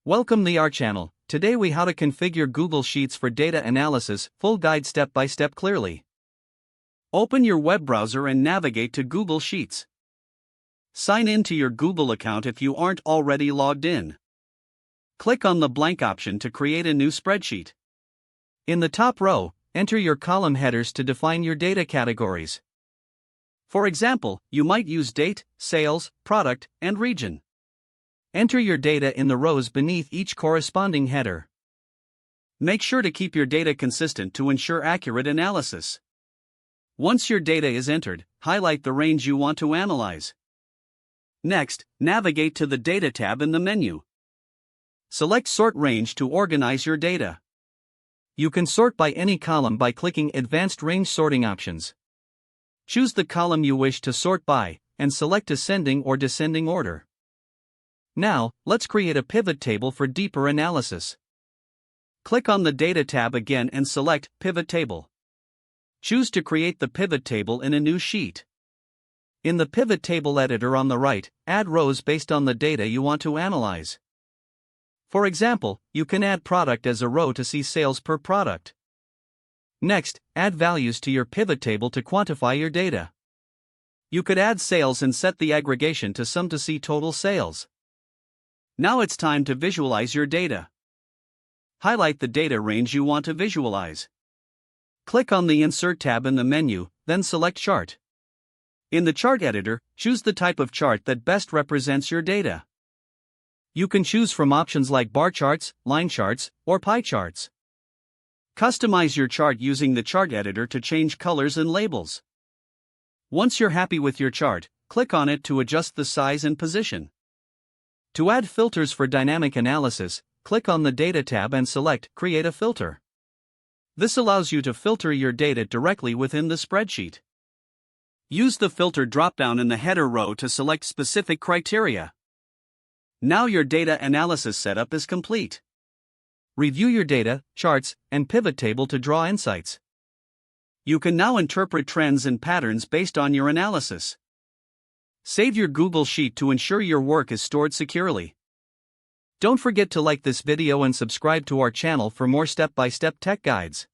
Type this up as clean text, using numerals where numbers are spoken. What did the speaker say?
Welcome to our channel. Today we how to configure Google Sheets for data analysis, full guide step by step clearly. Open your web browser and navigate to Google Sheets. Sign in to your Google account if you aren't already logged in. Click on the blank option to create a new spreadsheet. In the top row, enter your column headers to define your data categories. For example, you might use date, sales, product, and region. Enter your data in the rows beneath each corresponding header. Make sure to keep your data consistent to ensure accurate analysis. Once your data is entered, highlight the range you want to analyze. Next, navigate to the Data tab in the menu. Select Sort Range to organize your data. You can sort by any column by clicking Advanced Range Sorting options. Choose the column you wish to sort by, and select ascending or descending order. Now, let's create a pivot table for deeper analysis. Click on the Data tab again and select Pivot Table. Choose to create the pivot table in a new sheet. In the Pivot Table editor on the right, add rows based on the data you want to analyze. For example, you can add product as a row to see sales per product. Next, add values to your pivot table to quantify your data. You could add sales and set the aggregation to sum to see total sales. Now it's time to visualize your data. Highlight the data range you want to visualize. Click on the Insert tab in the menu, then select Chart. In the Chart editor, choose the type of chart that best represents your data. You can choose from options like bar charts, line charts, or pie charts. Customize your chart using the Chart editor to change colors and labels. Once you're happy with your chart, click on it to adjust the size and position. To add filters for dynamic analysis, click on the Data tab and select Create a Filter. This allows you to filter your data directly within the spreadsheet. Use the Filter drop-down in the header row to select specific criteria. Now your data analysis setup is complete. Review your data, charts, and pivot table to draw insights. You can now interpret trends and patterns based on your analysis. Save your Google Sheet to ensure your work is stored securely. Don't forget to like this video and subscribe to our channel for more step-by-step tech guides.